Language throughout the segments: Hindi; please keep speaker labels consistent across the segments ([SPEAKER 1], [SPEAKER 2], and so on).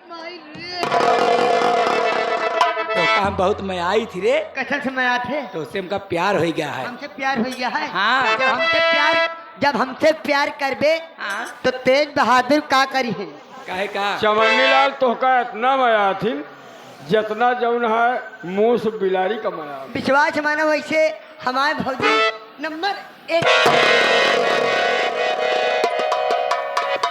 [SPEAKER 1] तो काम बहुत मैं आई थी रे।
[SPEAKER 2] कसम से मैं आया थे।
[SPEAKER 1] तो उससे हमका प्यार हो गया है।
[SPEAKER 2] हमसे प्यार हो गया है।
[SPEAKER 1] हाँ।
[SPEAKER 2] जब हमसे प्यार करबे
[SPEAKER 1] हाँ।
[SPEAKER 2] तो तेज बहादुर का करी है।
[SPEAKER 1] काहे का?
[SPEAKER 3] चमन्नी लाल तोहका इतना माया थी जितना जौन है मूस बिलारी का माया।
[SPEAKER 2] विश्वास मानो वैसे हमारे भौजी नंबर 1।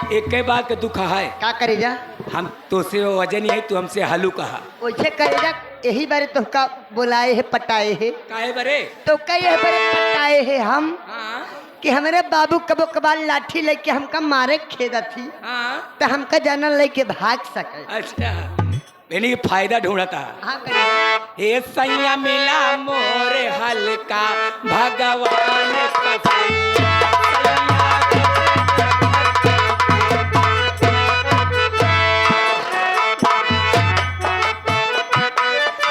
[SPEAKER 1] एक के बात का दुख है।
[SPEAKER 2] का करेगा?
[SPEAKER 1] हम तो से वजन ही है, तू हमसे हलू कहा।
[SPEAKER 2] वैसे करेगा यही बारे तो का बुलाए है पटाए है।
[SPEAKER 1] काहे बरे?
[SPEAKER 2] तो कई बारे पटाए है हम
[SPEAKER 1] हाँ।
[SPEAKER 2] कि हमारे बाबू कबो कबाल लाठी लेके हमका मारे खेदा थी।
[SPEAKER 1] हाँ।
[SPEAKER 2] तो हमका जाना लेके भाग सके।
[SPEAKER 1] अच्छा, मैंने फायदा ढूंढा था।
[SPEAKER 2] हाँ करेगा।
[SPEAKER 1] ए सैया मिला मोरे हल्का भगवान कसम।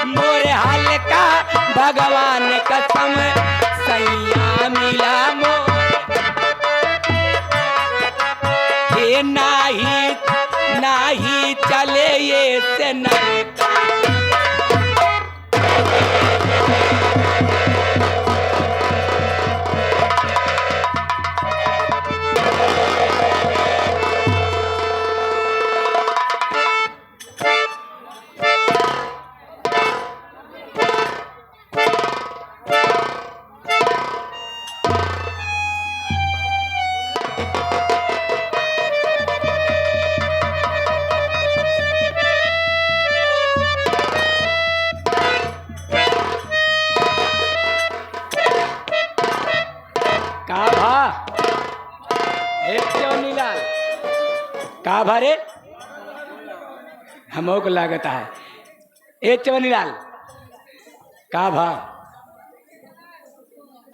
[SPEAKER 1] मोरे हल्का भगवान कसम सैया मिला मोरे। ये नाही चले ये से नहीं। का भरे हमो को लागत है। ए चवनीलाल का भा?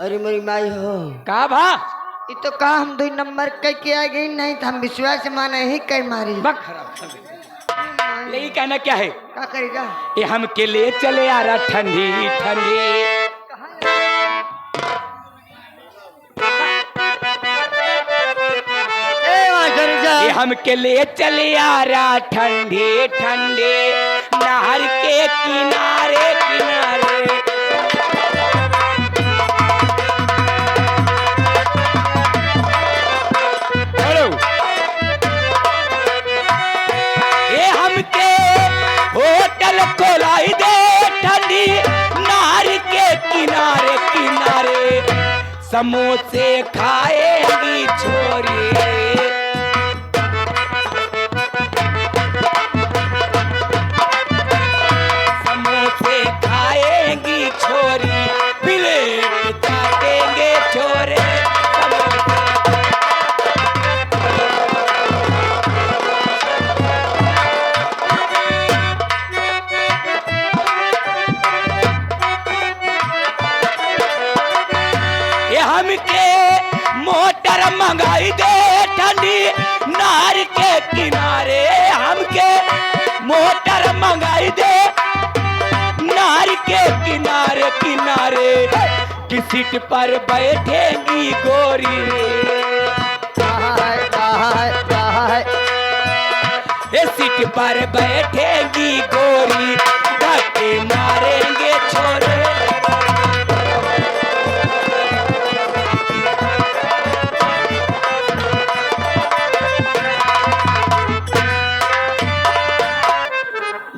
[SPEAKER 2] अरे मेरी माई हो
[SPEAKER 1] का भा?
[SPEAKER 2] ये तो का हम 2 नंबर कह के आ गई नहीं तो हम विश्वास माने ही कई मारी।
[SPEAKER 1] यही कहना क्या है?
[SPEAKER 2] का करेगा?
[SPEAKER 1] ये हम के ले चले आ रहा ठंडी ठंडी। ये हम के ले चले आ रहा ठंडी ठंडी नहर के किनारे किनारे। हेलो, ये हमके होटल खोलाई दे ठंडी नहर के किनारे किनारे। समोसे खाएंगी छोरी। मंगाई दे ठंडी नहर के किनारे। हमके मोटर मंगाई दे नहर के किनारे किनारे। की सीट पर बैठेगी गोरी। ये सीट पर बैठेगी गोरी धक्के मारेंगे छोरे।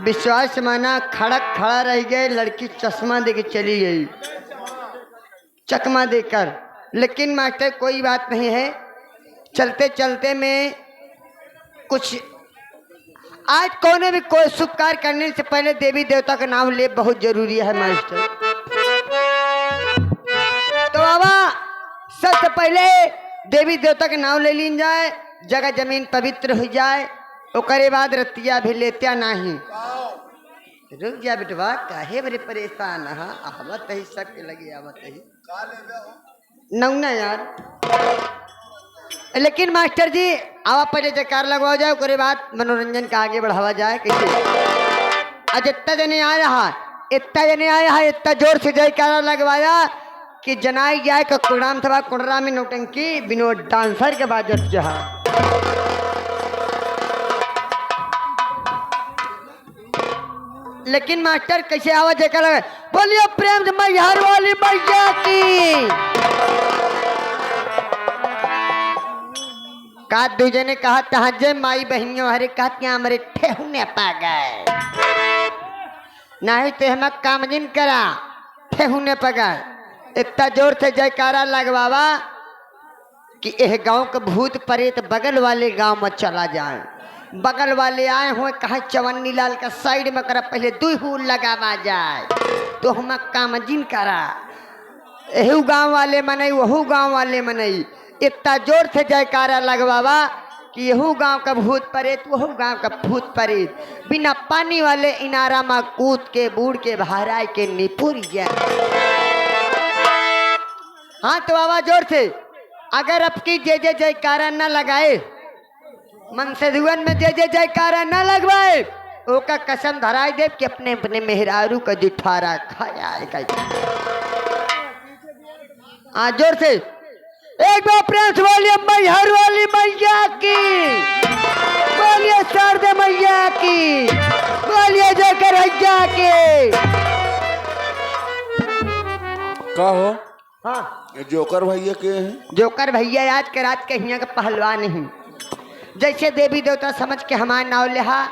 [SPEAKER 2] विश्वास माना खड़ा रह गए। लड़की चश्मा देके चली गई चकमा देकर। लेकिन मास्टर कोई बात नहीं है। चलते चलते में कुछ आज कोने भी कोई शुभ कार्य करने से पहले देवी देवता का नाम ले बहुत जरूरी है मास्टर। तो बाबा सबसे पहले देवी देवता का नाम ले लीन जाए। जगह जमीन पवित्र हो जाए। ओकरे बाद रतिया भी लेत्या नहीं। रुक जा बेटवा काहे बड़े परेशान है। आवत ही शक लगी आवत ही नौना यार। लेकिन मास्टर जी आवा पहले जयकार लगवा जाए। ओकरे बाद मनोरंजन का आगे बढ़ावा जाए। कैसे आज इतना जने आ रहा इतना जने आया है। इतना जोर से जयकारा लगवाया कि जनाई जाए का कुड़ाम था कुंडरा में नौटंकी विनोद डांसर के बाद जहा लेकिन मास्टर कैसे आवाज कर बोलिए प्रेम से मैहर वाली मैया की। का दूजे ने कहा तहजे माई बहनियों हरे कहा क्या हमारे ठेहुने पा गए नहीं तो हम कामजिन करा ठेहुने पा गए। इतना जोर से जयकारा लगवावा कि यह गांव का भूत प्रेत बगल वाले गांव में चला जाए। बगल वाले आए हुए कहा चवन्नी लाल का साइड में करा पहले दुहू लगावा जाए तो हम कामजिन करा। यहू गांव वाले मनई वहू गांव वाले मनई इतना जोर से जयकारा लगवावा कि यहू गांव का भूत प्रेत वहू गांव का भूत प्रेत बिना पानी वाले इनारा में कूद के बूढ़ के बहराए के निपुर जाए। हाँ तो आवाज जोर से अगर आपकी जय जयकारा न लगाए मन से धुवन में जय जयकारा न लगवाए ओका कसम धराए दे कि अपने अपने मेहरारू का जुठारा खाया है। हाँ जोर से एक बार प्रेम से बोलिए मैहर वाली मैया की, बोलिए शारदा मैया की, बोलिए जयकर भैया की।
[SPEAKER 4] का हो
[SPEAKER 2] हाँ
[SPEAKER 4] ये जोकर भैया के हैं?
[SPEAKER 2] जोकर भैया आज के रात के हिया का पहलवान नहीं। जैसे देवी देवता समझ के हमारे नाव लिहा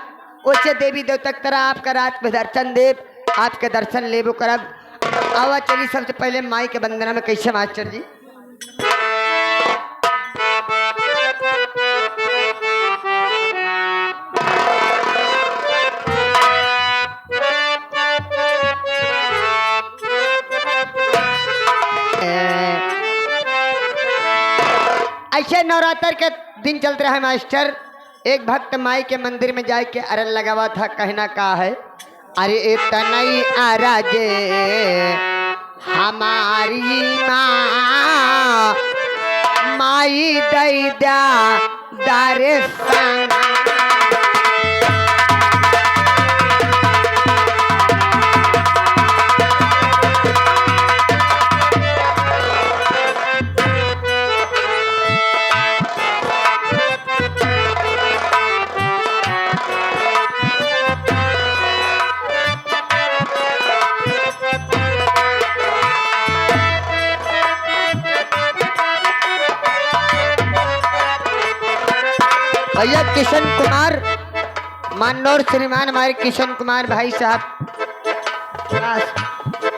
[SPEAKER 2] वैसे देवी देवता की तरह आपका रात में दर्शन देव आपके दर्शन लेबो करब। आवा चली सबसे पहले माई के वंदना में कैसे मास्टर जी। ऐसे नवरात्र के दिन चलते रहे मास्टर। एक भक्त माई के मंदिर में जाके अरन लगावा था। कहना का है अरे इतनई आराजे हमारी माँ माई दैदा दारे संग भैया किशन कुमार मानौर श्रीमान हमारे किशन कुमार भाई साहब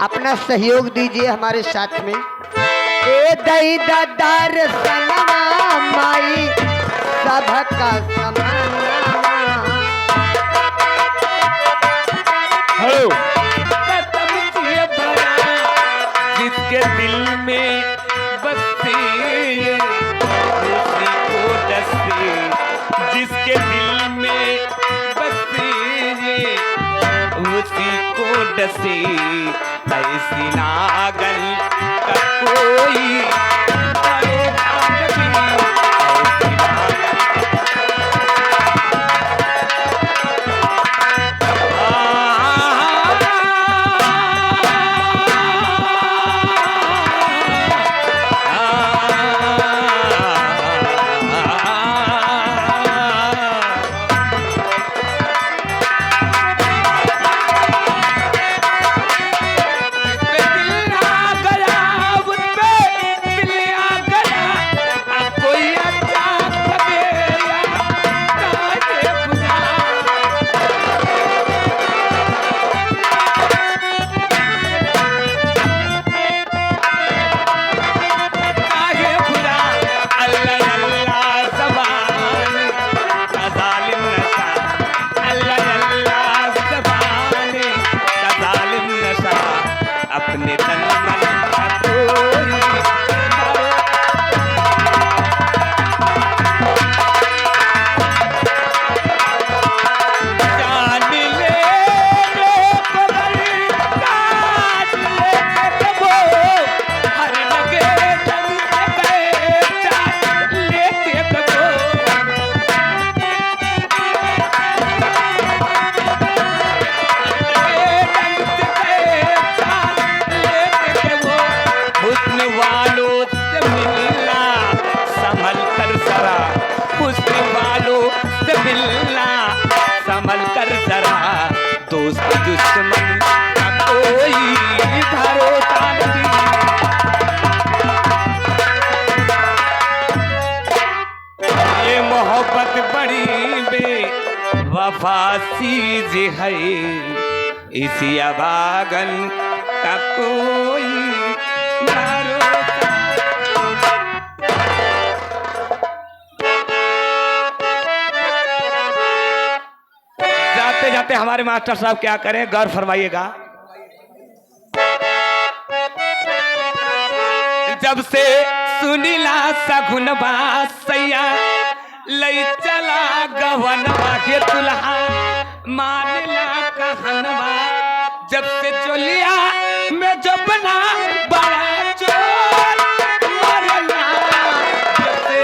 [SPEAKER 2] अपना सहयोग दीजिए हमारे साथ में। ए दई दादार सनमा माई सबका समाना।
[SPEAKER 1] हेलो जिसके दिल में बसती उसी को डसती, जिसके दिल में बसती उसी को डसे। ऐसी नागल का कोई दिल दोस्त दुश्मन का कोई भरोसा नहीं। ये मोहब्बत बड़ी बेवफा चीज है, इसी अभागन का कोई भरोसा। जाते जाते हमारे मास्टर साहब क्या करें, गौर फरमाइएगा। जब से सुनीला सगुन बासैया लई चला गवनवा के दुल्हा मानला कहनवा, जब से चोलिया में जबना बड़ा चोर मरला, जब से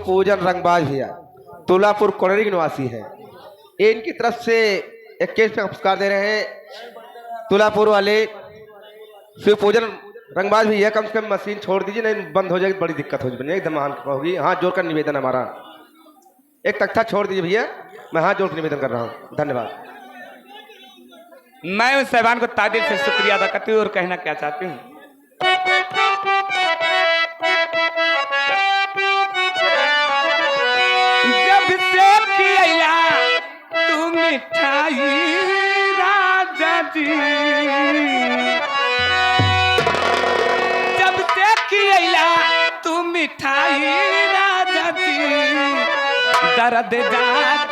[SPEAKER 5] पूजन रंगबाज भैया तुलापुर कोनरी के निवासी है। ये इनकी तरफ से एक केस पे पुरस्कार दे रहे हैं तुलापुर वाले शिव पूजन रंगबाज भैया। कम से कम मशीन छोड़ दीजिए, नहीं बंद हो जाएगी, बड़ी दिक्कत हो जाएगी, एकदम महान होगी। हाथ जोड़कर निवेदन हमारा, एक तख्ता छोड़ दीजिए भैया, मैं हाथ जोड़कर निवेदन कर रहा हूँ। धन्यवाद।
[SPEAKER 1] मैं उन साहबान को तादिल से शुक्रिया अदा करती हूँ और कहना क्या चाहती हूँ, जब से किया तू मिठाई राजा जी, जब से किया तू मिठाई राजा जी, दर्द जात